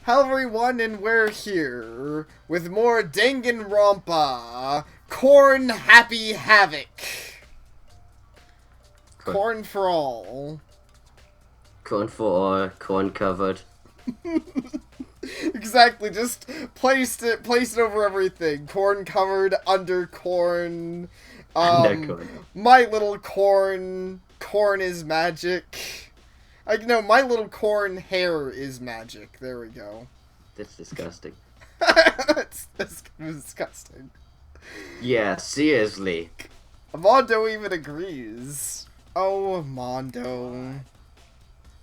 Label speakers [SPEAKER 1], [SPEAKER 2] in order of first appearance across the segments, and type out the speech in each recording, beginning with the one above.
[SPEAKER 1] Hello everyone, and we're here with more Danganronpa Corn Happy Havoc. Corn for all.
[SPEAKER 2] Corn for all, corn covered.
[SPEAKER 1] Exactly, just placed it over everything. Corn covered, under corn.
[SPEAKER 2] Undercorn.
[SPEAKER 1] My little corn. Corn is magic. No, My Little Corn hair is magic. There we go.
[SPEAKER 2] That's disgusting.
[SPEAKER 1] That's disgusting.
[SPEAKER 2] Yeah, seriously.
[SPEAKER 1] Mondo even agrees. Oh, Mondo.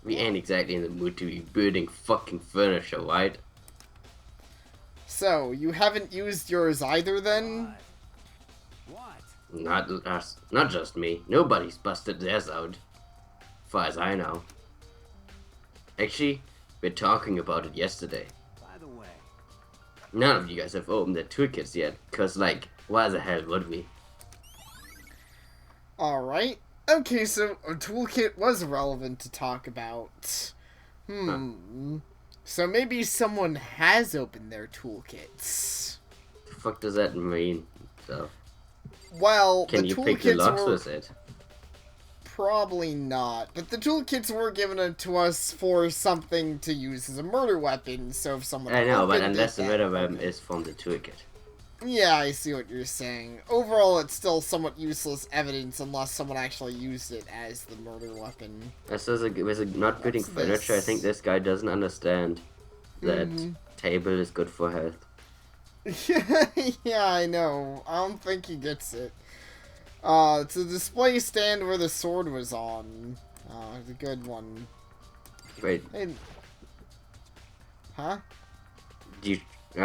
[SPEAKER 2] We ain't exactly in the mood to be building fucking furniture, right?
[SPEAKER 1] So, you haven't used yours either then?
[SPEAKER 2] Not us, not just me. Nobody's busted theirs out. Far as I know. Actually, we're talking about it yesterday.
[SPEAKER 3] By the way,
[SPEAKER 2] None of you guys have opened their toolkits yet, cause like, why the hell would we?
[SPEAKER 1] Alright. Okay, so a toolkit was relevant to talk about. So maybe someone has opened their toolkits.
[SPEAKER 2] The fuck does that mean? So,
[SPEAKER 1] Well,
[SPEAKER 2] can
[SPEAKER 1] the
[SPEAKER 2] you pick the
[SPEAKER 1] toolkits
[SPEAKER 2] locks
[SPEAKER 1] were
[SPEAKER 2] with it?
[SPEAKER 1] probably not, but the toolkits were given to us for something to use as a murder weapon. So if someone
[SPEAKER 2] I know, but
[SPEAKER 1] opened
[SPEAKER 2] unless
[SPEAKER 1] it,
[SPEAKER 2] the murder weapon is from the toolkit.
[SPEAKER 1] Yeah, I see what you're saying. Overall, it's still somewhat useless evidence unless someone actually used it as the murder weapon.
[SPEAKER 2] As with not building
[SPEAKER 1] What's
[SPEAKER 2] furniture, I
[SPEAKER 1] this?
[SPEAKER 2] think this guy doesn't understand that table is good for health.
[SPEAKER 1] Yeah, I know. I don't think he gets it. It's a display stand where the sword was on. The good one.
[SPEAKER 2] Wait,
[SPEAKER 1] Hey. Huh?
[SPEAKER 2] I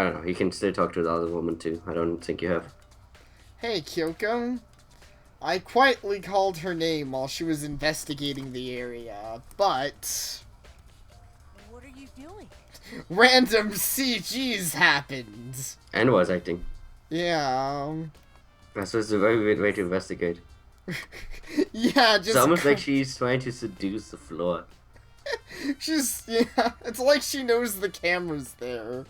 [SPEAKER 2] don't know, you can still talk to the other woman too. I don't think you have.
[SPEAKER 1] Hey, Kyoko. I quietly called her name while she was investigating the area, but
[SPEAKER 4] What are you doing?
[SPEAKER 1] random CGs happened.
[SPEAKER 2] And was acting.
[SPEAKER 1] Yeah.
[SPEAKER 2] That's just a very weird way to investigate.
[SPEAKER 1] Yeah, just
[SPEAKER 2] It's almost like she's trying to seduce the floor.
[SPEAKER 1] it's like she knows the camera's there.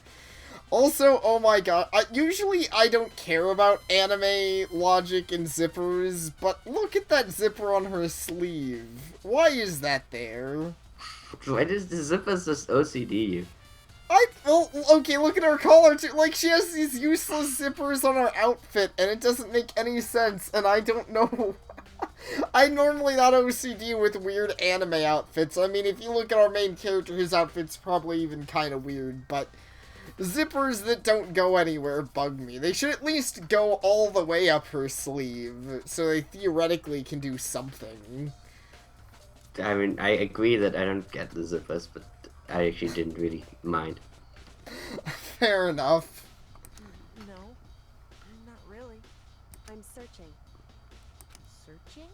[SPEAKER 1] Also, oh my god, usually I don't care about anime logic and zippers, but look at that zipper on her sleeve. Why is that there?
[SPEAKER 2] Why does the zippers just OCD you?
[SPEAKER 1] Well, okay, look at her collar too. Like, she has these useless zippers on her outfit, and it doesn't make any sense, and I don't know. I'm normally not OCD with weird anime outfits. I mean, if you look at our main character, his outfit's probably even kind of weird, but zippers that don't go anywhere bug me. They should at least go all the way up her sleeve, so they theoretically can do something.
[SPEAKER 2] I mean, I agree that I don't get the zippers, but I actually didn't really mind.
[SPEAKER 1] Fair enough.
[SPEAKER 4] No, not really. I'm searching. Searching?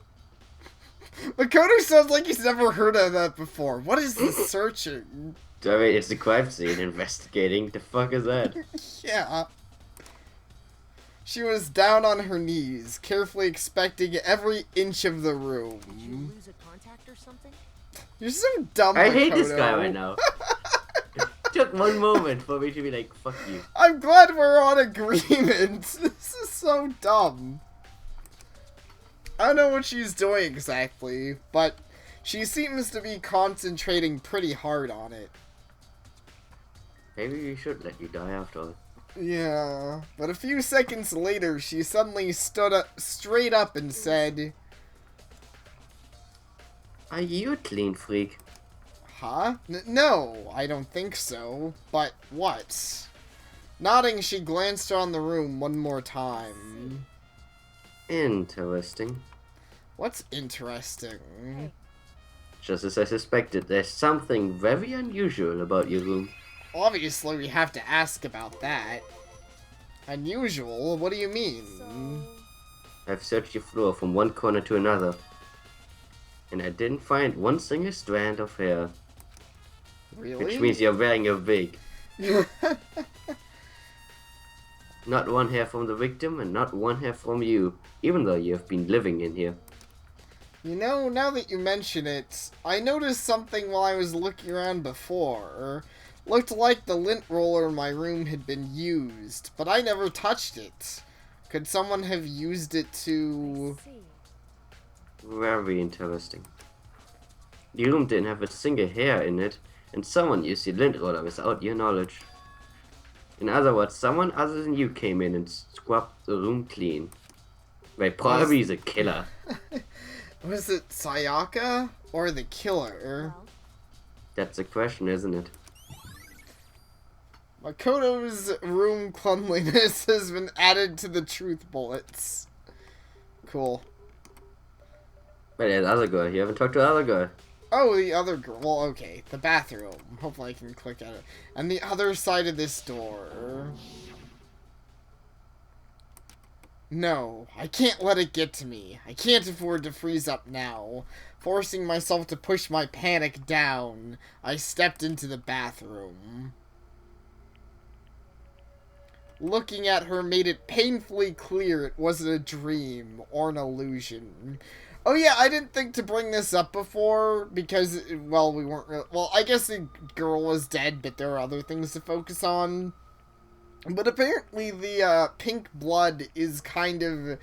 [SPEAKER 1] Makoto sounds like he's never heard of that before. What is this searching?
[SPEAKER 2] I mean, it's the crime scene investigating. The fuck is that?
[SPEAKER 1] Yeah. She was down on her knees, carefully inspecting every inch of the
[SPEAKER 4] Did you
[SPEAKER 1] room.
[SPEAKER 4] lose a contact or something?
[SPEAKER 1] You're so dumb,
[SPEAKER 2] I hate this
[SPEAKER 1] Makoto.
[SPEAKER 2] guy right now. It took one moment for me to be like, fuck you.
[SPEAKER 1] I'm glad we're on agreement. This is so dumb. I don't know what she's doing exactly, but she seems to be concentrating pretty hard on it.
[SPEAKER 2] Maybe we should let you die after all.
[SPEAKER 1] Yeah, but a few seconds later, she suddenly stood up, straight up and said,
[SPEAKER 2] Are you a clean freak?
[SPEAKER 1] Huh? No, I don't think so. But what? Nodding, she glanced around the room one more time.
[SPEAKER 2] Interesting.
[SPEAKER 1] What's interesting?
[SPEAKER 2] Just as I suspected, there's something very unusual about your room.
[SPEAKER 1] Obviously, we have to ask about that. Unusual? What do you mean?
[SPEAKER 4] So,
[SPEAKER 2] I've searched your floor from one corner to another, and I didn't find one single strand of hair.
[SPEAKER 1] Really?
[SPEAKER 2] Which means you're wearing a wig. Not one hair from the victim, and not one hair from you, even though you have been living in here.
[SPEAKER 1] You know, now that you mention it, I noticed something while I was looking around before. Looked like the lint roller in my room had been used, but I never touched it. Could someone have used it to...
[SPEAKER 4] I see.
[SPEAKER 2] Very interesting. The room didn't have a single hair in it, and someone used the lint roller without your knowledge. In other words, someone other than you came in and scrubbed the room clean. Well, probably the killer.
[SPEAKER 1] Was it Sayaka or the killer?
[SPEAKER 4] Well,
[SPEAKER 2] That's the question, isn't it?
[SPEAKER 1] Makoto's room cleanliness has been added to the truth bullets. Cool.
[SPEAKER 2] But yeah, the other girl. You haven't talked to the other girl.
[SPEAKER 1] Oh, the other girl. Well, okay. The bathroom. Hopefully I can click at it. And the other side of this door. No, I can't let it get to me. I can't afford to freeze up now. Forcing myself to push my panic down, I stepped into the bathroom. Looking at her made it painfully clear it wasn't a dream or an illusion. Oh yeah, I didn't think to bring this up before because, well, we weren't really... Well, I guess the girl was dead, but there are other things to focus on. But apparently the pink blood is kind of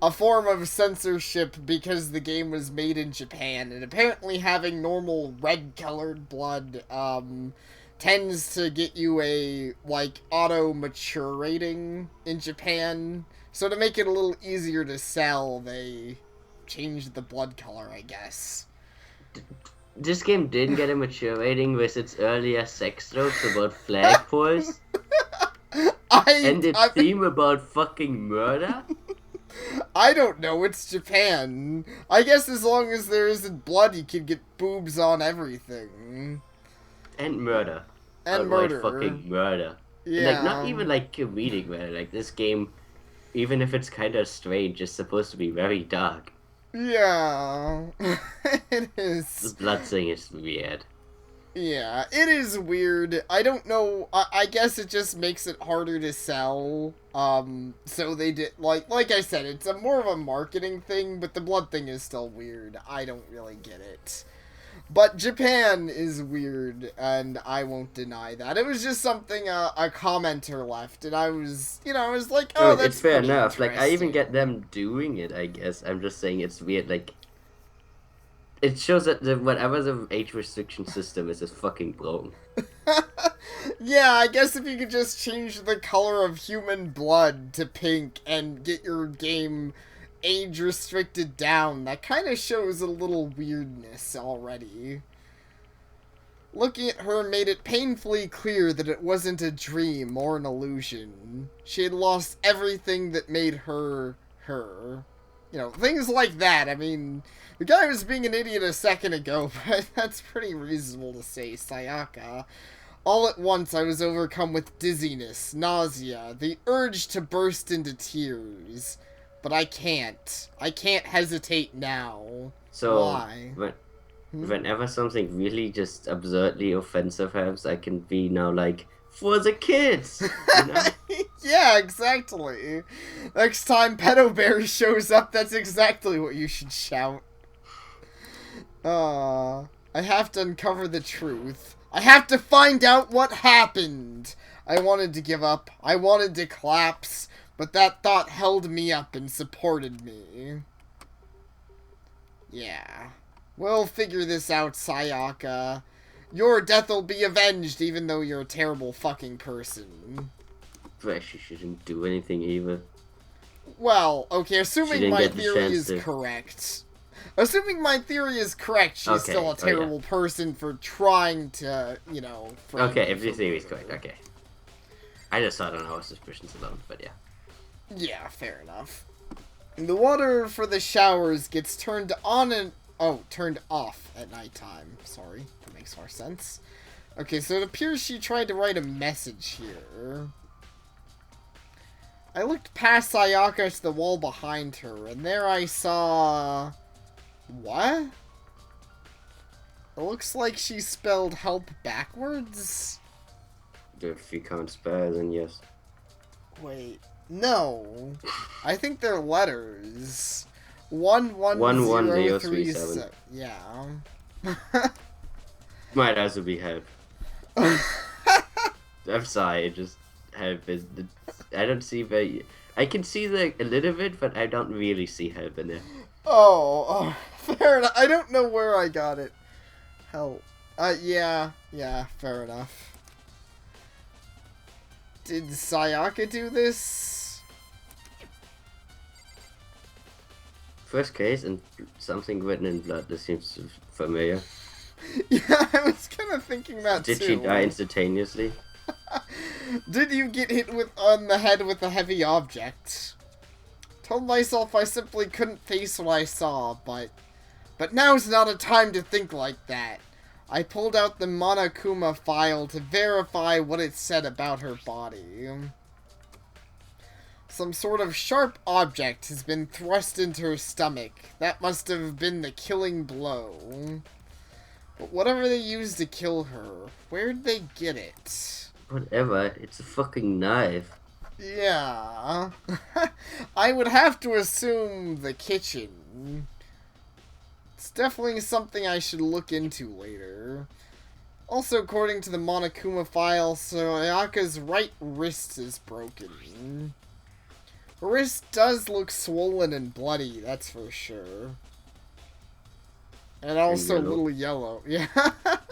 [SPEAKER 1] a form of censorship because the game was made in Japan. And apparently having normal red-colored blood tends to get you a, like, auto-mature rating in Japan. So to make it a little easier to sell, they changed the blood color, I guess.
[SPEAKER 2] This game didn't get a mature rating with its earlier sex jokes about flagpoles. And its theme about fucking murder?
[SPEAKER 1] I don't know, it's Japan. I guess as long as there isn't blood, you can get boobs on everything.
[SPEAKER 2] And murder.
[SPEAKER 1] And
[SPEAKER 2] Outright
[SPEAKER 1] murder.
[SPEAKER 2] fucking murder.
[SPEAKER 1] Yeah.
[SPEAKER 2] And, like, not even like comedic murder. Like, this game, even if it's kind of strange, is supposed to be very dark.
[SPEAKER 1] Yeah. It
[SPEAKER 2] The
[SPEAKER 1] is.
[SPEAKER 2] blood thing is weird.
[SPEAKER 1] Yeah, it is weird. I don't know. I guess it just makes it harder to sell. So they did, like I said, it's a more of a marketing thing, but the blood thing is still weird. I don't really get it. But Japan is weird, and I won't deny that. It was just something a commenter left, and I was, I was like, oh, that's
[SPEAKER 2] it's fair
[SPEAKER 1] pretty
[SPEAKER 2] enough. Like, I even
[SPEAKER 1] interesting.
[SPEAKER 2] get them doing it, I guess. I'm just saying it's weird. Like, it shows that whatever the age restriction system is fucking broken.
[SPEAKER 1] Yeah, I guess if you could just change the color of human blood to pink and get your game age restricted down, that kind of shows a little weirdness already. Looking at her made it painfully clear that it wasn't a dream or an illusion. She had lost everything that made her her. Things like that. I mean, the guy was being an idiot a second ago, but that's pretty reasonable to say, Sayaka. All at once, I was overcome with dizziness, nausea, the urge to burst into tears. But I can't. I can't hesitate now.
[SPEAKER 2] So,
[SPEAKER 1] Why?
[SPEAKER 2] whenever something really just absurdly offensive happens, I can be now like, for the kids! You know?
[SPEAKER 1] Yeah, exactly. Next time Pedo Bear shows up, that's exactly what you should shout. I have to uncover the truth. I have to find out what happened. I wanted to give up. I wanted to collapse. But that thought held me up and supported me. Yeah. We'll figure this out, Sayaka. Your death will be avenged, even though you're a terrible fucking person.
[SPEAKER 2] But she shouldn't do anything either.
[SPEAKER 1] Well, okay, assuming
[SPEAKER 2] didn't
[SPEAKER 1] my
[SPEAKER 2] get the
[SPEAKER 1] theory
[SPEAKER 2] chance
[SPEAKER 1] is
[SPEAKER 2] to.
[SPEAKER 1] Assuming my theory is correct, she's
[SPEAKER 2] Okay,
[SPEAKER 1] still a terrible person for trying to, frame
[SPEAKER 2] Okay,
[SPEAKER 1] me
[SPEAKER 2] if your
[SPEAKER 1] for
[SPEAKER 2] theory is
[SPEAKER 1] murder.
[SPEAKER 2] correct, okay. I just thought on our suspicions alone, but yeah.
[SPEAKER 1] Yeah, fair enough. The water for the showers gets turned on and... Oh, turned off at nighttime. Sorry, that makes more sense. Okay, so it appears she tried to write a message here. I looked past Sayaka to the wall behind her, and there I saw... What? It looks like she spelled help backwards?
[SPEAKER 2] If you can't spell, then yes.
[SPEAKER 1] Wait, no. I think they're letters. 11037. Yeah.
[SPEAKER 2] Might also be help. I'm sorry, I just have been. I don't see very. I can see a little bit, but I don't really see help in it.
[SPEAKER 1] Oh, fair enough. I don't know where I got it. Hell. Yeah, fair enough. Did Sayaka do this?
[SPEAKER 2] First case and something written in blood. This seems familiar.
[SPEAKER 1] Yeah, I was kind of thinking that
[SPEAKER 2] Did
[SPEAKER 1] too.
[SPEAKER 2] she die instantaneously?
[SPEAKER 1] Did you get hit on the head with a heavy object? Told myself I simply couldn't face what I saw, but now's not a time to think like that. I pulled out the Monokuma file to verify what it said about her body. Some sort of sharp object has been thrust into her stomach. That must have been the killing blow. But whatever they used to kill her, where'd they get it?
[SPEAKER 2] Whatever, it's a fucking knife.
[SPEAKER 1] Yeah. I would have to assume the kitchen. It's definitely something I should look into later. Also, according to the Monokuma file, Sayaka's right wrist is broken. Her wrist does look swollen and bloody, that's for sure. And also a little yellow. Yeah. I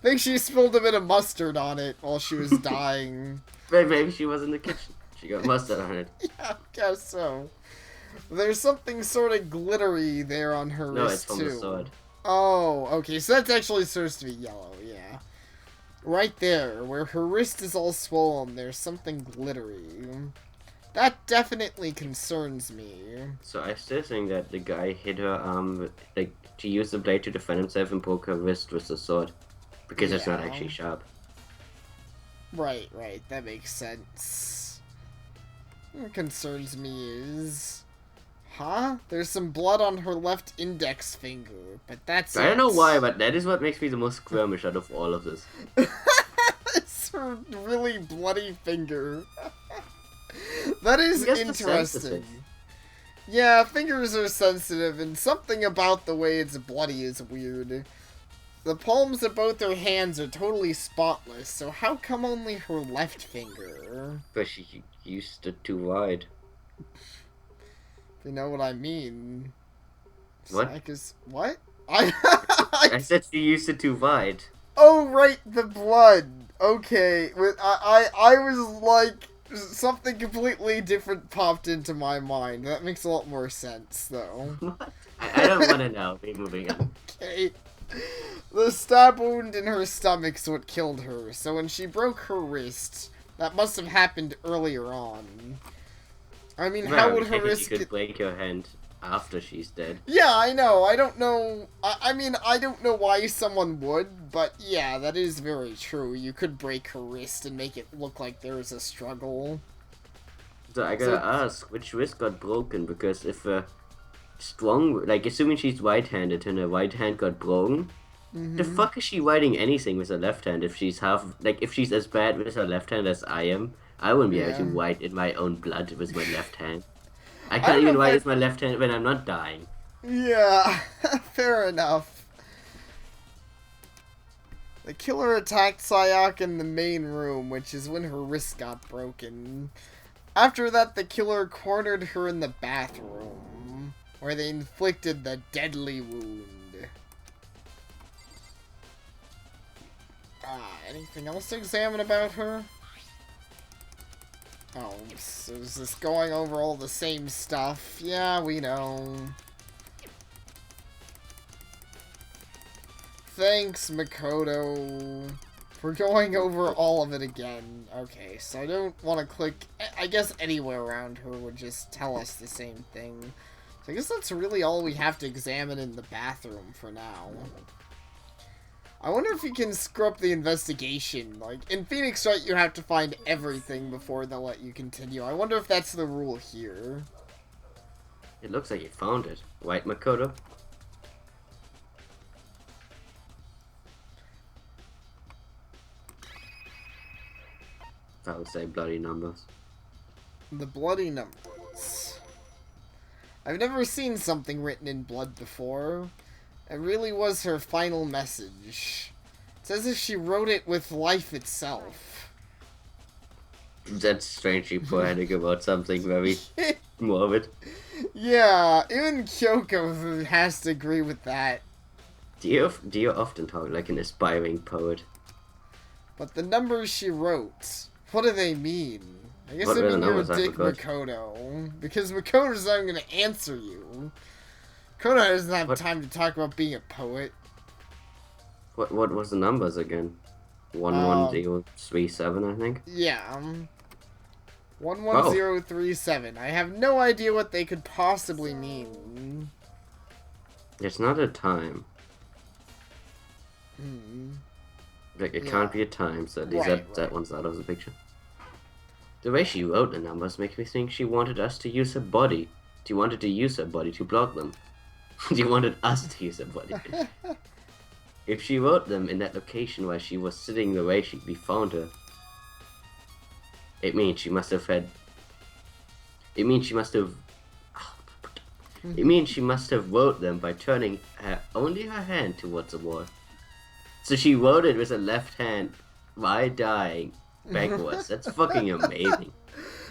[SPEAKER 1] think she spilled a bit of mustard on it while she was dying.
[SPEAKER 2] Maybe she was in the kitchen. She got mustard on it.
[SPEAKER 1] Yeah, I guess so. There's something sort of glittery there on her
[SPEAKER 2] No,
[SPEAKER 1] wrist,
[SPEAKER 2] it's from
[SPEAKER 1] too.
[SPEAKER 2] the sword.
[SPEAKER 1] Oh, okay, so that's actually supposed to be yellow, yeah. Right there, where her wrist is all swollen, there's something glittery. That definitely concerns me.
[SPEAKER 2] So I still think that the guy hit her arm, like, to use the blade to defend himself and broke her wrist with the sword. Because it's not actually sharp.
[SPEAKER 1] Right, that makes sense. What concerns me is... Huh? There's some blood on her left index finger, but that's
[SPEAKER 2] I don't know why, but that is what makes me the most squirmish out of all of this.
[SPEAKER 1] It's her really bloody finger. That is interesting. Yeah, fingers are sensitive, and something about the way it's bloody is weird. The palms of both her hands are totally spotless, so how come only her left finger?
[SPEAKER 2] But she used it too wide.
[SPEAKER 1] You know what I mean?
[SPEAKER 2] What?
[SPEAKER 1] What?
[SPEAKER 2] I said she used it too wide.
[SPEAKER 1] Oh, right, the blood. Okay, I was like, something completely different popped into my mind. That makes a lot more sense, though.
[SPEAKER 2] What? I don't want to know. We're moving on.
[SPEAKER 1] Okay. The stab wound in her stomach's what killed her, so when she broke her wrist, that must have happened earlier on. I mean, how would her wrist
[SPEAKER 2] You could break your hand after she's dead.
[SPEAKER 1] Yeah, I know. I don't know. I mean, I don't know why someone would, but yeah, that is very true. You could break her wrist and make it look like there was a struggle.
[SPEAKER 2] So I gotta ask, which wrist got broken? Because if a strong, like, assuming she's right-handed and her right hand got broken, the fuck is she writing anything with her left hand if she's if she's as bad with her left hand as I am? I wouldn't be able to write in my own blood with my left hand. I can't even write with my left hand when I'm not dying.
[SPEAKER 1] Yeah, fair enough. The killer attacked Sayaka in the main room, which is when her wrist got broken. After that, the killer cornered her in the bathroom, where they inflicted the deadly wound. Anything else to examine about her? Oh, so is this going over all the same stuff? Yeah, we know. Thanks, Makoto, for going over all of it again. Okay, so I don't want to click... I guess anywhere around her would just tell us the same thing. So I guess that's really all we have to examine in the bathroom for now. I wonder if you can screw up the investigation. Like, in Phoenix Wright, you have to find everything before they'll let you continue. I wonder if that's the rule here.
[SPEAKER 2] It looks like you found it. Right, Makoto? I would say bloody numbers.
[SPEAKER 1] The bloody numbers. I've never seen something written in blood before. It really was her final message. It's as if she wrote it with life itself.
[SPEAKER 2] That's strangely poetic about something very morbid.
[SPEAKER 1] Yeah, even Kyoko has to agree with that.
[SPEAKER 2] Do you often talk like an aspiring poet?
[SPEAKER 1] But the numbers she wrote, what do they mean? I guess
[SPEAKER 2] What
[SPEAKER 1] they
[SPEAKER 2] were the
[SPEAKER 1] mean you're a
[SPEAKER 2] numbers? I
[SPEAKER 1] dick,
[SPEAKER 2] forgot.
[SPEAKER 1] Makoto. Because Makoto's not going to answer you. Makoto doesn't have
[SPEAKER 2] What?
[SPEAKER 1] time to talk about being a poet.
[SPEAKER 2] What was the numbers again? 11037, I think.
[SPEAKER 1] Yeah.
[SPEAKER 2] Oh.
[SPEAKER 1] 11037. I have no idea what they could possibly mean.
[SPEAKER 2] It's not a time.
[SPEAKER 1] Hmm.
[SPEAKER 2] Like, it
[SPEAKER 1] Yeah.
[SPEAKER 2] can't be a time, so at least
[SPEAKER 1] Right,
[SPEAKER 2] that
[SPEAKER 1] right.
[SPEAKER 2] one's out of the picture. The way she wrote the numbers makes me think she wanted us to use her body. She wanted to use her body to block them. She wanted us to use her body. If she wrote them in that location where she was sitting the way we found her, it means she must have had... It means she must have... It means she must have wrote them by turning only her hand towards the wall. So she wrote it with her left hand while dying backwards. That's fucking amazing.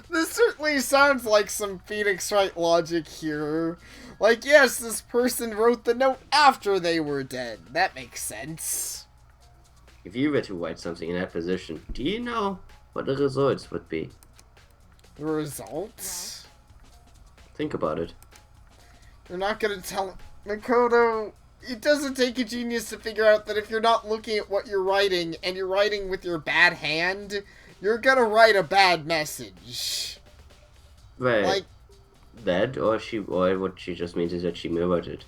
[SPEAKER 1] This certainly sounds like some Phoenix Wright logic here. Like, yes, this person wrote the note after they were dead. That makes sense.
[SPEAKER 2] If you were to write something in that position, do you know what the results would be?
[SPEAKER 1] The result?
[SPEAKER 2] Think about it.
[SPEAKER 1] You're not gonna tell Makoto. It doesn't take a genius to figure out that if you're not looking at what you're writing and you're writing with your bad hand, you're gonna write a bad message.
[SPEAKER 2] Right.
[SPEAKER 1] Like,
[SPEAKER 2] That, or what she just means is that she mirrored it.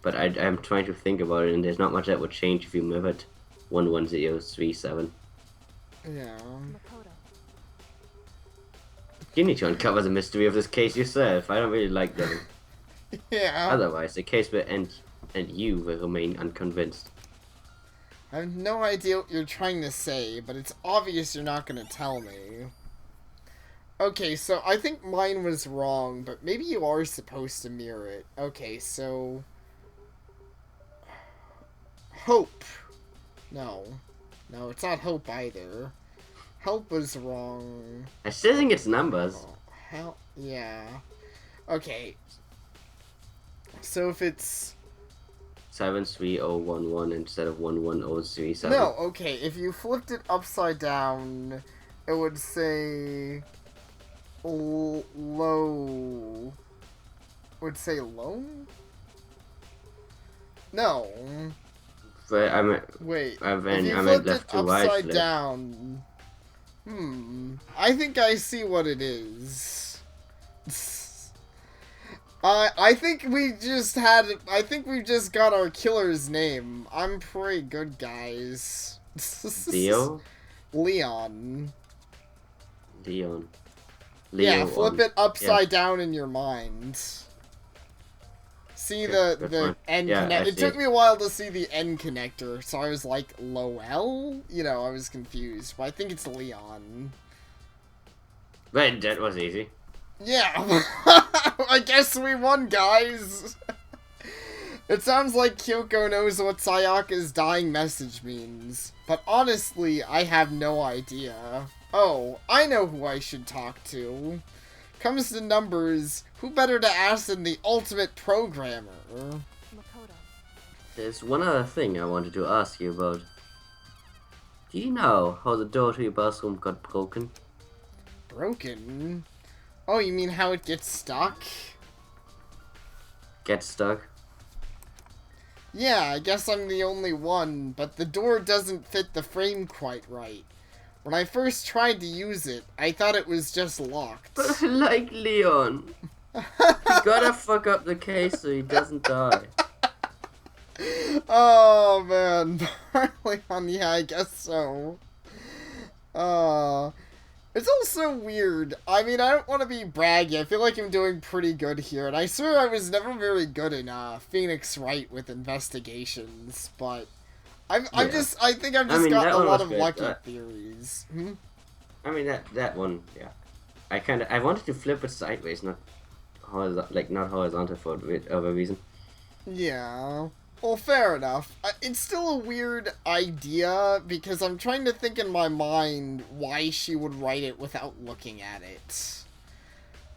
[SPEAKER 2] But I'm trying to think about it, and there's not much that would change if you mirrored 11037.
[SPEAKER 1] yeah.
[SPEAKER 4] Makoto.
[SPEAKER 2] You need to uncover the mystery of this case yourself. I don't really like them.
[SPEAKER 1] Yeah.
[SPEAKER 2] Otherwise, the case will end, and you will remain unconvinced.
[SPEAKER 1] I have no idea what you're trying to say, but it's obvious you're not gonna tell me. Okay, so I think mine was wrong, but maybe you are supposed to mirror it. Okay, so... Hope. No. No, it's not hope either. Help was wrong.
[SPEAKER 2] I still think it's numbers.
[SPEAKER 1] Oh, hell, yeah. Okay. So if it's...
[SPEAKER 2] 73011 instead of 11037.
[SPEAKER 1] No, okay, if you flipped it upside down, it would say... low... Would say low? No.
[SPEAKER 2] But I meant,
[SPEAKER 1] Wait.
[SPEAKER 2] I
[SPEAKER 1] If
[SPEAKER 2] meant,
[SPEAKER 1] you
[SPEAKER 2] I meant
[SPEAKER 1] flipped it
[SPEAKER 2] left to right.
[SPEAKER 1] upside
[SPEAKER 2] flip.
[SPEAKER 1] down... I think I see what it is. I think we just had... I think we just got our killer's name. I'm pretty good, guys.
[SPEAKER 2] Leo?
[SPEAKER 1] Leon.
[SPEAKER 2] Leon.
[SPEAKER 1] Yeah, flip
[SPEAKER 2] on.
[SPEAKER 1] it upside down in your mind. See
[SPEAKER 2] Okay,
[SPEAKER 1] the
[SPEAKER 2] that's fine.
[SPEAKER 1] end
[SPEAKER 2] Yeah,
[SPEAKER 1] connector.
[SPEAKER 2] I
[SPEAKER 1] It
[SPEAKER 2] see
[SPEAKER 1] took
[SPEAKER 2] it.
[SPEAKER 1] me a while to see the end connector, so I was like, Lowell? You know, I was confused, but I think it's Leon.
[SPEAKER 2] Right, that was easy.
[SPEAKER 1] Yeah, I guess we won, guys. It sounds like Kyoko knows what Sayaka's dying message means, but honestly, I have no idea. Oh, I know who I should talk to. Comes to numbers, who better to ask than the ultimate programmer?
[SPEAKER 4] Makoto.
[SPEAKER 2] There's one other thing I wanted to ask you about. Do you know how the door to your bathroom got broken?
[SPEAKER 1] Broken? Oh, you mean how it gets stuck?
[SPEAKER 2] Get stuck?
[SPEAKER 1] Yeah, I guess I'm the only one, but the door doesn't fit the frame quite right. When I first tried to use it, I thought it was just locked.
[SPEAKER 2] Like Leon. You gotta fuck up the case so he doesn't die.
[SPEAKER 1] Oh, man. Leon, yeah, I guess so. It's also weird. I mean, I don't want to be braggy. I feel like I'm doing pretty good here, and I swear I was never very good in Phoenix Wright with investigations, but I think I've just
[SPEAKER 2] that
[SPEAKER 1] got a
[SPEAKER 2] one
[SPEAKER 1] lot
[SPEAKER 2] was
[SPEAKER 1] of
[SPEAKER 2] good.
[SPEAKER 1] lucky theories.
[SPEAKER 2] I mean that one, yeah. I wanted to flip it sideways, not horizontal for a reason.
[SPEAKER 1] Yeah. Well, fair enough. It's still a weird idea, because I'm trying to think in my mind why she would write it without looking at it.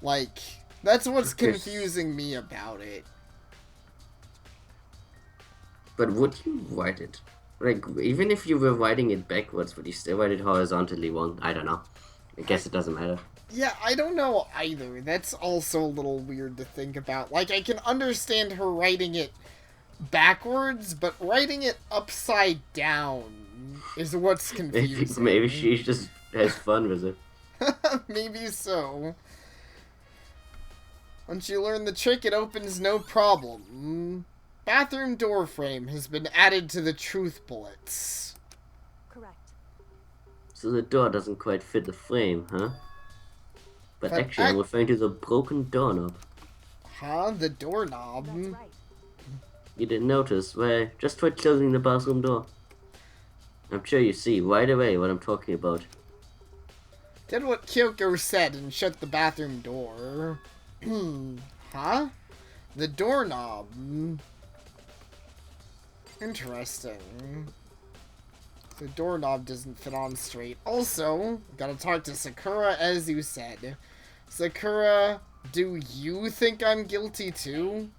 [SPEAKER 1] Like, that's what's
[SPEAKER 2] Because-
[SPEAKER 1] confusing me about it.
[SPEAKER 2] But would you write it? Like, even if you were writing it backwards, would you still write it horizontally wrong? I don't know. I guess it doesn't matter.
[SPEAKER 1] Yeah, I don't know either. That's also a little weird to think about. Like, I can understand her writing it backwards, but writing it upside down is what's confusing.
[SPEAKER 2] Maybe she just has fun with it.
[SPEAKER 1] Maybe so. Once you learn the trick, it opens no problem. Bathroom door frame has been added to the truth bullets.
[SPEAKER 4] Correct.
[SPEAKER 2] So the door doesn't quite fit the frame, huh? But
[SPEAKER 1] But
[SPEAKER 2] actually, I'm referring to the broken doorknob.
[SPEAKER 1] Huh? The doorknob?
[SPEAKER 4] That's right.
[SPEAKER 2] You didn't notice? Well, just try closing the bathroom door. I'm sure you see right away what I'm talking about.
[SPEAKER 1] Did what Kyoko said and shut the bathroom door. Huh? The doorknob. Interesting. The doorknob doesn't fit on straight. Also, gotta talk to Sakura as you said. Sakura, do you think I'm guilty too?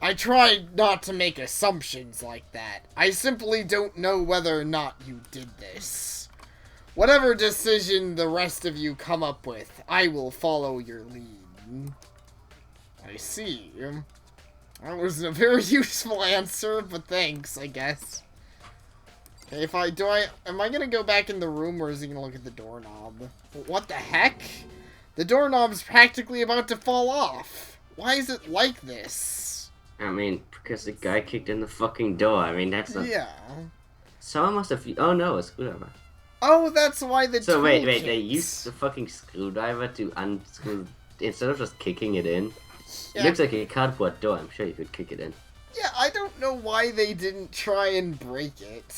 [SPEAKER 1] I tried not to make assumptions like that. I simply don't know whether or not you did this. Whatever decision the rest of you come up with, I will follow your lead. I see. That wasn't a very useful answer, but thanks, I guess. Okay, am I gonna go back in the room, or is he gonna look at the doorknob? What the heck? The doorknob's practically about to fall off. Why is it like this?
[SPEAKER 2] I mean, because the guy kicked in the fucking door. I mean, that's not...
[SPEAKER 1] Yeah.
[SPEAKER 2] Someone must have... Oh no, a screwdriver.
[SPEAKER 1] Oh, that's why the
[SPEAKER 2] So
[SPEAKER 1] tool
[SPEAKER 2] wait,
[SPEAKER 1] kicks.
[SPEAKER 2] they used the fucking screwdriver to unscrew... Instead of just kicking it in.
[SPEAKER 1] Yeah.
[SPEAKER 2] It looks like a cardboard door. I'm sure you could kick it in.
[SPEAKER 1] Yeah, I don't know why they didn't try and break it.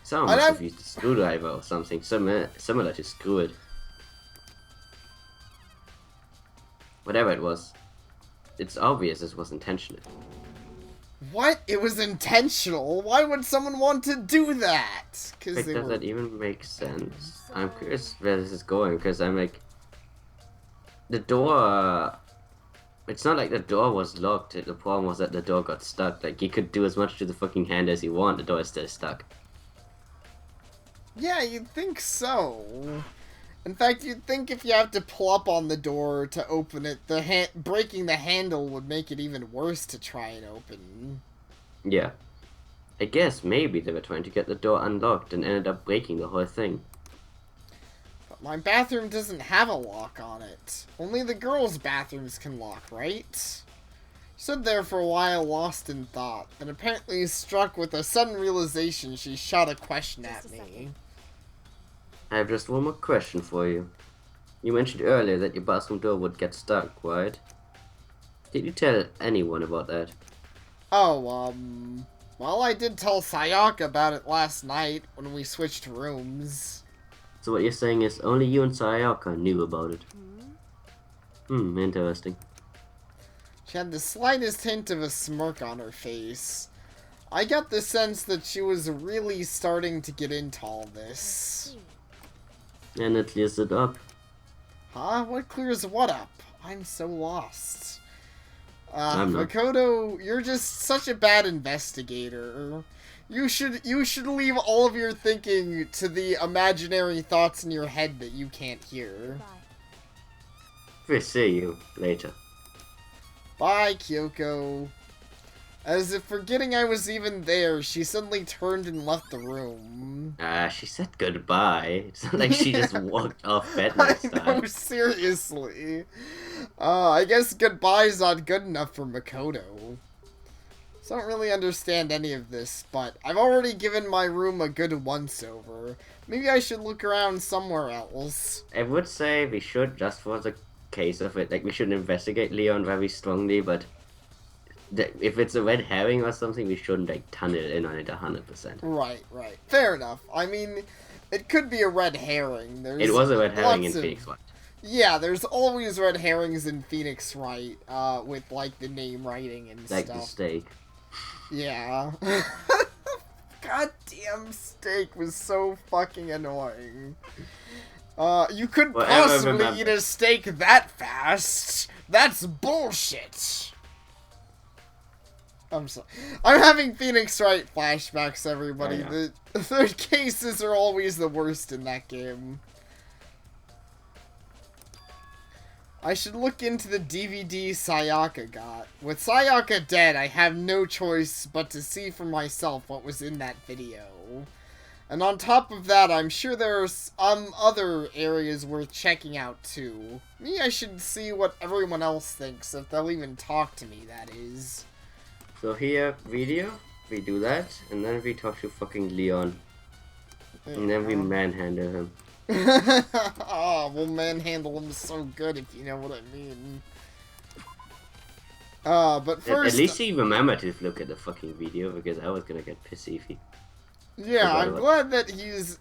[SPEAKER 2] Someone
[SPEAKER 1] And
[SPEAKER 2] must
[SPEAKER 1] I'm-
[SPEAKER 2] have used a screwdriver or something similar to screw it. Whatever it was. It's obvious this was intentional.
[SPEAKER 1] What? It was intentional? Why would someone want to do that? Because
[SPEAKER 2] Like,
[SPEAKER 1] they
[SPEAKER 2] does
[SPEAKER 1] were...
[SPEAKER 2] that even make sense? I'm curious where this is going, because I'm like... The door... It's not like the door was locked, the problem was that the door got stuck. Like, you could do as much to the fucking hand as you want, the door is still stuck.
[SPEAKER 1] Yeah, you'd think so. In fact, you'd think if you have to pull up on the door to open it, breaking the handle would make it even worse to try and open.
[SPEAKER 2] Yeah. I guess maybe they were trying to get the door unlocked and ended up breaking the whole thing.
[SPEAKER 1] But my bathroom doesn't have a lock on it. Only the girls' bathrooms can lock, right? Stood there for a while, lost in thought, then apparently struck with a sudden realization, she shot a question
[SPEAKER 4] Just
[SPEAKER 1] at
[SPEAKER 4] a
[SPEAKER 1] me.
[SPEAKER 4] second.
[SPEAKER 2] I have just one more question for you. You mentioned earlier that your bathroom door would get stuck, right? Did you tell anyone about that?
[SPEAKER 1] Oh, well, I did tell Sayaka about it last night when we switched rooms.
[SPEAKER 2] So what you're saying is only you and Sayaka knew about it.
[SPEAKER 4] Hmm?
[SPEAKER 2] Interesting.
[SPEAKER 1] She had the slightest hint of a smirk on her face. I got the sense that she was really starting to get into all this.
[SPEAKER 2] And it clears it up.
[SPEAKER 1] Huh? What clears what up? I'm so lost.
[SPEAKER 2] I'm not.
[SPEAKER 1] Makoto, you're just such a bad investigator. You should leave all of your thinking to the imaginary thoughts in your head that you can't hear.
[SPEAKER 4] Bye.
[SPEAKER 2] We'll see you later.
[SPEAKER 1] Bye, Kyoko. As if forgetting I was even there, she suddenly turned and left the room.
[SPEAKER 2] She said goodbye. It's not like she just walked off
[SPEAKER 1] I
[SPEAKER 2] bedtime
[SPEAKER 1] know,
[SPEAKER 2] style.
[SPEAKER 1] seriously. I guess goodbye's not good enough for Makoto. So I don't really understand any of this, but I've already given my room a good once-over. Maybe I should look around somewhere else.
[SPEAKER 2] I would say we should, just for the case of it, like we should investigate Leon very strongly, but if it's a red herring or something, we shouldn't like tunnel in on it 100%.
[SPEAKER 1] Right. Fair enough. I mean, it could be a red herring. There's
[SPEAKER 2] It was a red herring in
[SPEAKER 1] lots of-
[SPEAKER 2] Phoenix White.
[SPEAKER 1] Yeah, there's always red herrings in Phoenix Wright, with, like, the name writing and
[SPEAKER 2] Like the
[SPEAKER 1] stuff.
[SPEAKER 2] steak.
[SPEAKER 1] Yeah. Goddamn steak was so fucking annoying. You couldn't
[SPEAKER 2] Well, I
[SPEAKER 1] possibly
[SPEAKER 2] remember-
[SPEAKER 1] eat a steak that fast. That's bullshit. I'm sorry. I'm having Phoenix Wright flashbacks, everybody.
[SPEAKER 2] Yeah.
[SPEAKER 1] The third cases are always the worst in that game. I should look into the DVD Sayaka got. With Sayaka dead, I have no choice but to see for myself what was in that video. And on top of that, I'm sure there are some other areas worth checking out too. Me, I should see what everyone else thinks, if they'll even talk to me, that is.
[SPEAKER 2] So here, video, we do that, and then we talk to fucking Leon. And then we manhandle him.
[SPEAKER 1] Oh, we'll manhandle him so good, if you know what I mean. But first...
[SPEAKER 2] At least he remembered to look at the fucking video, because I was gonna get pissy if he...
[SPEAKER 1] Yeah, I'm glad that he's...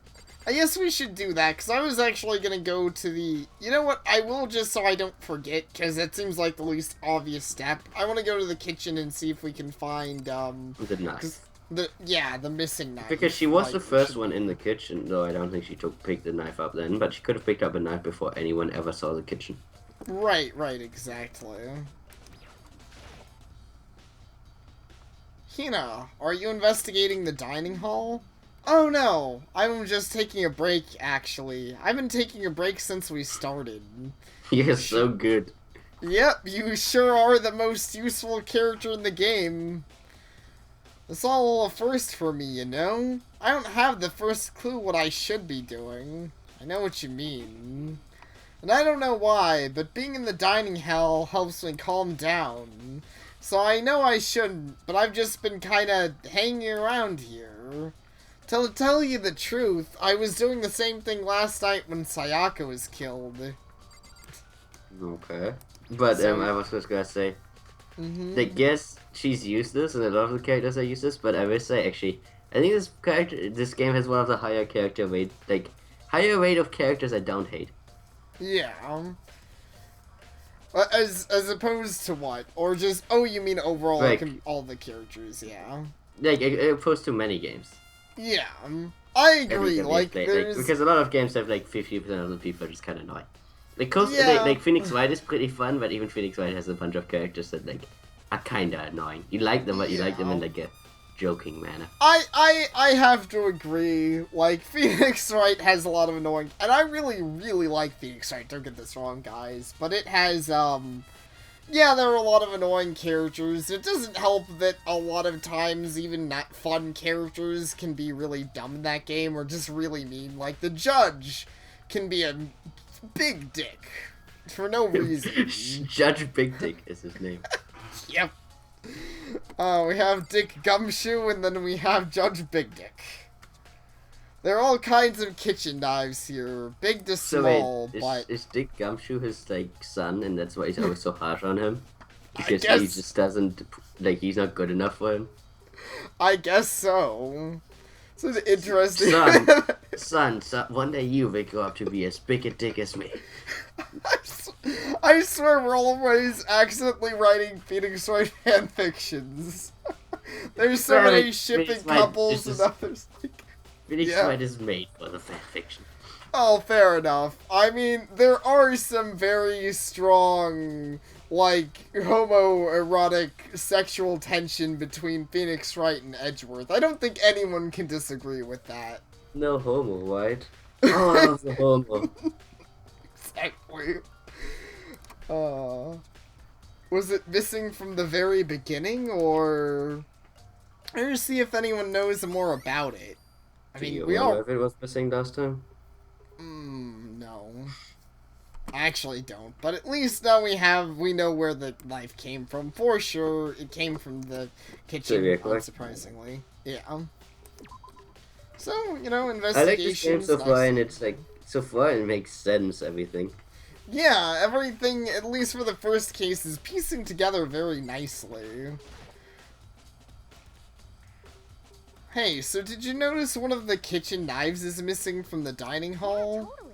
[SPEAKER 1] I guess we should do that, because I was actually going to go to the... You know what? I will, just so I don't forget, because that seems like the least obvious step. I want to go to the kitchen and see if we can find,
[SPEAKER 2] The knife.
[SPEAKER 1] the missing knife.
[SPEAKER 2] Because she was
[SPEAKER 1] Like,
[SPEAKER 2] the first one in the kitchen, though I don't think she picked the knife up then, but she could have picked up a knife before anyone ever saw the kitchen.
[SPEAKER 1] Right, exactly. Hina, are you investigating the dining hall? Oh no, I'm just taking a break, actually. I've been taking a break since we started.
[SPEAKER 2] You're so good.
[SPEAKER 1] Yep, you sure are the most useful character in the game. It's all a first for me, you know? I don't have the first clue what I should be doing. I know what you mean. And I don't know why, but being in the dining hall helps me calm down. So I know I shouldn't, but I've just been kinda hanging around here. To tell you the truth, I was doing the same thing last night when Sayaka was killed.
[SPEAKER 2] Okay. But,
[SPEAKER 1] So-
[SPEAKER 2] I was just gonna say,
[SPEAKER 1] Mm-hmm.
[SPEAKER 2] I guess she's useless, and a lot of the characters are useless, but I will say, actually, I think this game has one of the higher higher rate of characters I don't hate.
[SPEAKER 1] Yeah. As opposed to what? Or just, oh, you mean overall,
[SPEAKER 2] Like-
[SPEAKER 1] all the characters, yeah.
[SPEAKER 2] Like, opposed to many games.
[SPEAKER 1] Yeah, I agree,
[SPEAKER 2] that we
[SPEAKER 1] like,
[SPEAKER 2] played,
[SPEAKER 1] there's...
[SPEAKER 2] because a lot of games have, 50% of the people are just kind of annoying.
[SPEAKER 1] Yeah.
[SPEAKER 2] Phoenix Wright is pretty fun, but even Phoenix Wright has a bunch of characters that, are kind of annoying. You like them, but you like them in, a joking manner.
[SPEAKER 1] I have to agree, like, Phoenix Wright has a lot of annoying... And I really, really like Phoenix Wright, don't get this wrong, guys. But it has, yeah, there are a lot of annoying characters. It doesn't help that a lot of times even not fun characters can be really dumb in that game, or just really mean. Like, the judge can be a big dick. For no reason.
[SPEAKER 2] Judge Big Dick is his name.
[SPEAKER 1] Yep. We have Dick Gumshoe, and then we have Judge Big Dick. There are all kinds of kitchen knives here, big to
[SPEAKER 2] So
[SPEAKER 1] small,
[SPEAKER 2] wait,
[SPEAKER 1] but...
[SPEAKER 2] is Dick Gumshoe his son, and that's why he's always so harsh on him?
[SPEAKER 1] I
[SPEAKER 2] Because he
[SPEAKER 1] guess-
[SPEAKER 2] just doesn't, he's not good enough for him?
[SPEAKER 1] I guess so. So it's interesting.
[SPEAKER 2] Son, one day you will grow up to be as big a dick as me.
[SPEAKER 1] I swear we're always accidentally writing Phoenix Wright fanfictions. There's so
[SPEAKER 2] Well,
[SPEAKER 1] many shipping
[SPEAKER 2] Phoenix Wright
[SPEAKER 1] couples
[SPEAKER 2] is
[SPEAKER 1] and others.
[SPEAKER 2] Phoenix
[SPEAKER 1] Yeah.
[SPEAKER 2] Wright is made for the fanfiction.
[SPEAKER 1] Oh, fair enough. I mean, there are some very strong, homoerotic sexual tension between Phoenix Wright and Edgeworth. I don't think anyone can disagree with that.
[SPEAKER 2] No homo, right? Oh, I love the homo.
[SPEAKER 1] Exactly. Was it missing from the very beginning, or... I want to see if anyone knows more about it. I
[SPEAKER 2] Do
[SPEAKER 1] mean,
[SPEAKER 2] you
[SPEAKER 1] we
[SPEAKER 2] remember
[SPEAKER 1] all...
[SPEAKER 2] if it was missing last time?
[SPEAKER 1] No. I actually don't. But at least now we know where the knife came from. For sure, it came from the kitchen, unsurprisingly. Yeah. So, you know,
[SPEAKER 2] I like this game
[SPEAKER 1] investigations...
[SPEAKER 2] so far,
[SPEAKER 1] nice.
[SPEAKER 2] and it's so far it makes sense, everything.
[SPEAKER 1] Yeah, everything, at least for the first case, is piecing together very nicely. Hey, so did you notice one of the kitchen knives is missing from the dining hall?
[SPEAKER 4] Totally.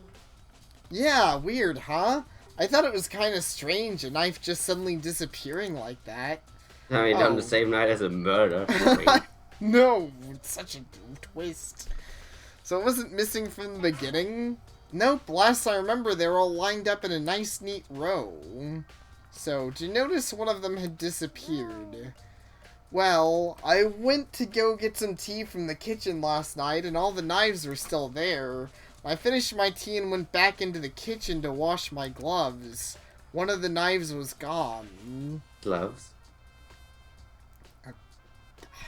[SPEAKER 1] Yeah, weird, huh? I thought it was kind of strange, a knife just suddenly disappearing like that.
[SPEAKER 2] I mean, on the
[SPEAKER 1] Oh.
[SPEAKER 2] same night as a murder. Strange.
[SPEAKER 1] No, it's such a twist. So it wasn't missing from the beginning? Nope, last I remember they were all lined up in a nice neat row. So, did you notice one of them had disappeared? Well, I went to go get some tea from the kitchen last night and all the knives were still there. I finished my tea and went back into the kitchen to wash my gloves. One of the knives was gone.
[SPEAKER 2] Gloves.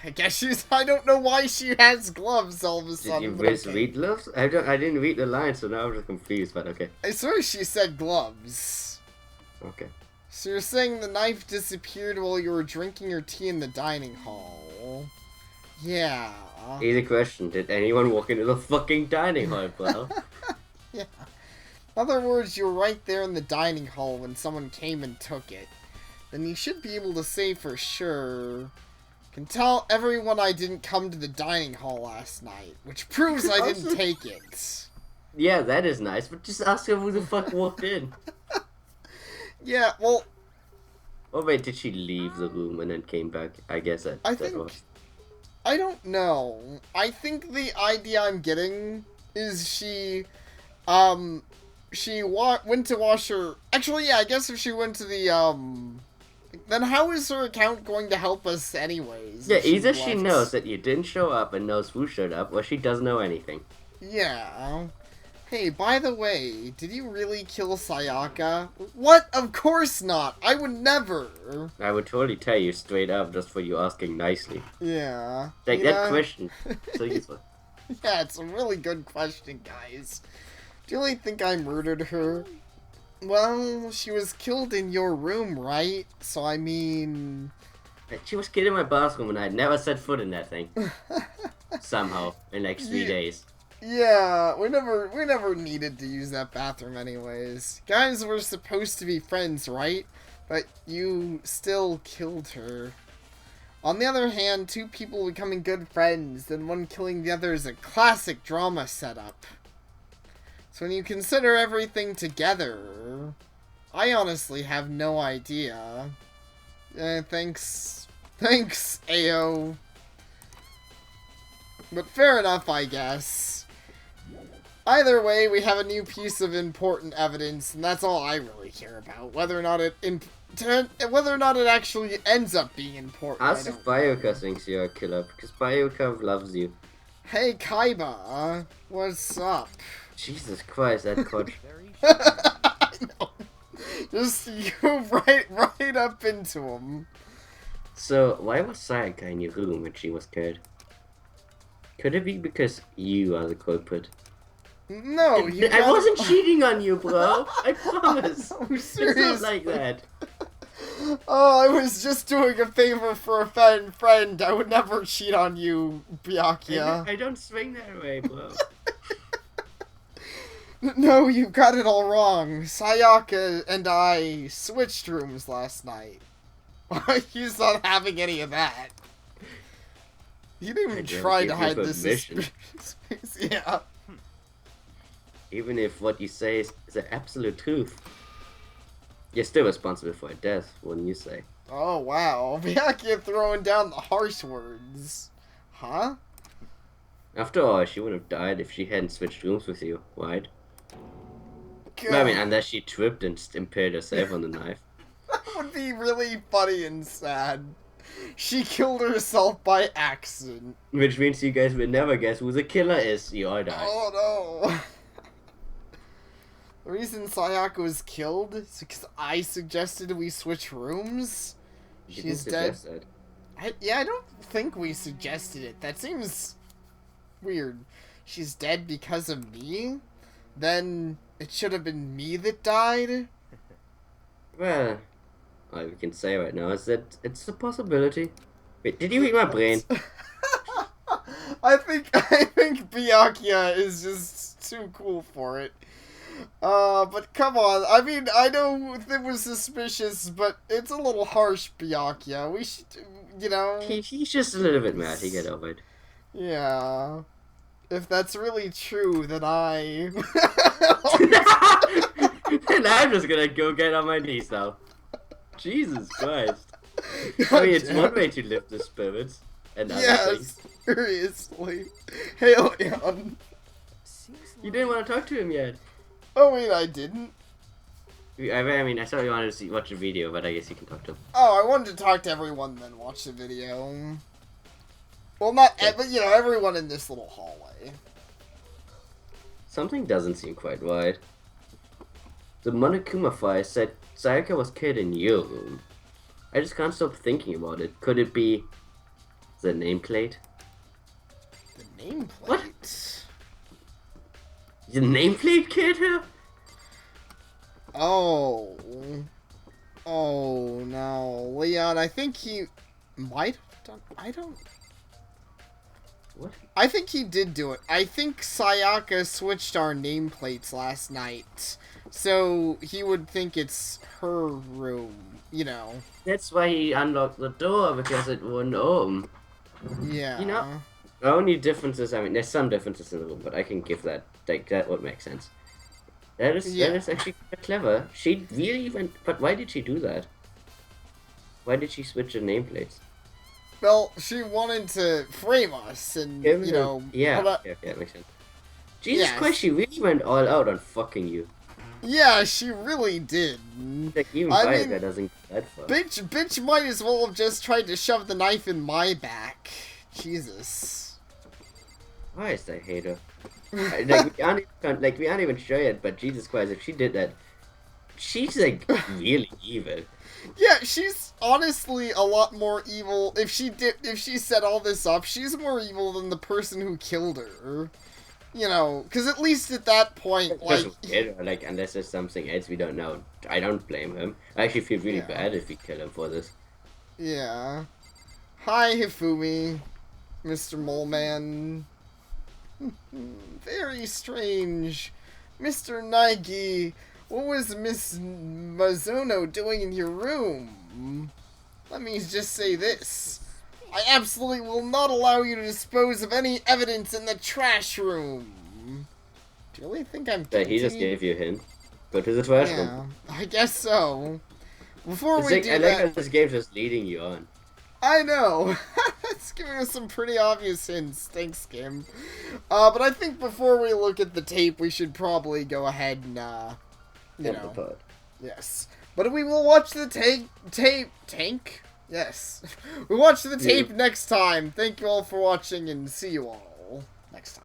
[SPEAKER 1] I guess I don't know why she has gloves all of a
[SPEAKER 2] Did
[SPEAKER 1] sudden.
[SPEAKER 2] you
[SPEAKER 1] but
[SPEAKER 2] miss
[SPEAKER 1] okay.
[SPEAKER 2] read gloves? I didn't read the line, so now I'm just confused, but okay.
[SPEAKER 1] I swear she said gloves.
[SPEAKER 2] Okay.
[SPEAKER 1] So you're saying the knife disappeared while you were drinking your tea in the dining hall? Yeah.
[SPEAKER 2] Easy question. Did anyone walk into the fucking dining hall, bro?
[SPEAKER 1] Yeah. In other words, you were right there in the dining hall when someone came and took it. Then you should be able to say for sure. Can tell everyone I didn't come to the dining hall last night, which proves I didn't take it.
[SPEAKER 2] Yeah, that is nice, but just ask her who the fuck walked in.
[SPEAKER 1] Yeah, well,
[SPEAKER 2] Oh wait, did she leave the room and then came back? I guess that was.
[SPEAKER 1] I don't know. I think the idea I'm getting is she went to wash her... Actually, yeah, I guess if she went to the, then how is her account going to help us anyways?
[SPEAKER 2] Yeah,
[SPEAKER 1] if
[SPEAKER 2] either she
[SPEAKER 1] left?
[SPEAKER 2] knows that you didn't show up and knows who showed up, or she doesn't know anything.
[SPEAKER 1] Yeah. Hey, by the way, did you really kill Sayaka? What? Of course not! I would never!
[SPEAKER 2] I would totally tell you straight up just for you asking nicely.
[SPEAKER 1] Yeah.
[SPEAKER 2] Like,
[SPEAKER 1] You
[SPEAKER 2] that
[SPEAKER 1] know-
[SPEAKER 2] question. So useful.
[SPEAKER 1] Yeah, it's a really good question, guys. Do you really think I murdered her? Well, she was killed in your room, right? So, I mean...
[SPEAKER 2] She was killed in my bathroom and I had never set foot in that thing. Somehow. In like 3
[SPEAKER 1] Yeah.
[SPEAKER 2] days.
[SPEAKER 1] Yeah, we never needed to use that bathroom anyways. Guys, we're supposed to be friends, right? But you still killed her. On the other hand, two people becoming good friends, then one killing the other is a classic drama setup. So when you consider everything together, I honestly have no idea. Thanks, Ao. But fair enough, I guess. Either way, we have a new piece of important evidence, and that's all I really care about. Whether or not it actually ends up being important. I
[SPEAKER 2] Ask
[SPEAKER 1] don't
[SPEAKER 2] if Bioka thinks you're a killer, because Bioka loves you.
[SPEAKER 1] Hey, Kaiba, what's up?
[SPEAKER 2] Jesus Christ, that coach.
[SPEAKER 1] I know. Just you right up into him.
[SPEAKER 2] So, why was Sayaka in your room when she was killed? Could it be because you are the culprit?
[SPEAKER 1] No, you
[SPEAKER 2] I
[SPEAKER 1] gotta-
[SPEAKER 2] wasn't cheating on you, bro. I promise.
[SPEAKER 1] No,
[SPEAKER 2] It's
[SPEAKER 1] seriously.
[SPEAKER 2] not like that.
[SPEAKER 1] Oh, I was just doing a favor for a friend. I would never cheat on you, Byakuya.
[SPEAKER 2] I don't swing that way, bro.
[SPEAKER 1] No, you got it all wrong. Sayaka and I switched rooms last night. He's not having any of that. You didn't even
[SPEAKER 2] I didn't
[SPEAKER 1] try
[SPEAKER 2] give
[SPEAKER 1] to
[SPEAKER 2] you
[SPEAKER 1] hide the
[SPEAKER 2] permission.
[SPEAKER 1] suspicious. Yeah.
[SPEAKER 2] Even if what you say is the absolute truth. You're still responsible for her death, wouldn't you say?
[SPEAKER 1] Oh, wow. Byakuya throwing down the harsh words. Huh?
[SPEAKER 2] After all, she would have died if she hadn't switched rooms with you, right? Well, I mean, unless she tripped and impaled herself on the knife.
[SPEAKER 1] That would be really funny and sad. She killed herself by accident.
[SPEAKER 2] Which means you guys will never guess who the killer is. You all die.
[SPEAKER 1] Oh no. The reason Sayaka was killed is because I suggested we switch rooms.
[SPEAKER 2] You
[SPEAKER 1] She's
[SPEAKER 2] didn't
[SPEAKER 1] dead.
[SPEAKER 2] suggest that.
[SPEAKER 1] I don't think we suggested it. That seems weird. She's dead because of me? Then it should have been me that died?
[SPEAKER 2] Well, all we can say right now is that it's a possibility. Wait, did you read my brain?
[SPEAKER 1] I think Byakuya is just too cool for it. But come on. I mean, I know it was suspicious, but it's a little harsh, Byakuya. We should, you know...
[SPEAKER 2] He's just a little bit mad. He get over it.
[SPEAKER 1] Yeah. If that's really true, then I...
[SPEAKER 2] And I'm just gonna go get on my knees now. Jesus Christ. I mean, it's one way to lift the spirits. And other things.
[SPEAKER 1] Yes, seriously. Hey, Leon.
[SPEAKER 2] You didn't want to talk to him yet.
[SPEAKER 1] Oh, wait, I didn't?
[SPEAKER 2] I mean, I saw you wanted to watch a video, but I guess you can talk to him.
[SPEAKER 1] Oh, I wanted to talk to everyone, then watch the video. Well, not, but, you know, everyone in this little hallway.
[SPEAKER 2] Something doesn't seem quite right. The Monokuma file said Sayaka was killed in your room. I just can't stop thinking about it. Could it be the nameplate?
[SPEAKER 1] The nameplate?
[SPEAKER 2] What? The nameplate killed her?
[SPEAKER 1] Oh. Oh, no. Leon, I think he might have done... I don't...
[SPEAKER 2] What?
[SPEAKER 1] I think he did do it. I think Sayaka switched our nameplates last night. So he would think it's her room, you know.
[SPEAKER 2] That's why he unlocked the door, because it wouldn't open.
[SPEAKER 1] Yeah.
[SPEAKER 2] You know, the only differences, I mean, there's some differences in the room, but I can give that, like, that would make sense. That is actually quite clever. She really went, but why did she do that? Why did she switch the nameplates?
[SPEAKER 1] Well, she wanted to frame us, and, you know...
[SPEAKER 2] Yeah, that makes sense. Jesus Christ, she really went all out on fucking you.
[SPEAKER 1] Yeah, she really did.
[SPEAKER 2] Like, even
[SPEAKER 1] I
[SPEAKER 2] Sayaka
[SPEAKER 1] mean,
[SPEAKER 2] doesn't get that far.
[SPEAKER 1] Bitch might as well have just tried to shove the knife in my back. Jesus.
[SPEAKER 2] Christ, I hate her. Like, we aren't even sure yet, but Jesus Christ, if she did that, she's, like, really evil.
[SPEAKER 1] Yeah, she's honestly a lot more evil. If she set all this up, she's more evil than the person who killed her. You know, because at least at that point,
[SPEAKER 2] like, unless there's something else we don't know, I don't blame him. I actually feel really bad if we kill him for this.
[SPEAKER 1] Yeah. Hi, Hifumi, Mr. Mole Man. Very strange. Mr. Nike, what was Miss Mizuno doing in your room? Let me just say this. I absolutely will not allow you to dispose of any evidence in the trash room. Do you really think I'm guilty?
[SPEAKER 2] He just gave you a hint. Go to the trash room.
[SPEAKER 1] I guess so. Before
[SPEAKER 2] it's
[SPEAKER 1] we
[SPEAKER 2] like,
[SPEAKER 1] do
[SPEAKER 2] I
[SPEAKER 1] that...
[SPEAKER 2] like how this game's just leading you on.
[SPEAKER 1] I know. It's giving us some pretty obvious hints. Thanks, Kim. But I think before we look at the tape, we should probably go ahead and, you know. Yes. But we will watch the tank? Yes. We'll watch the tape next time. Thank you all for watching, and see you all next time.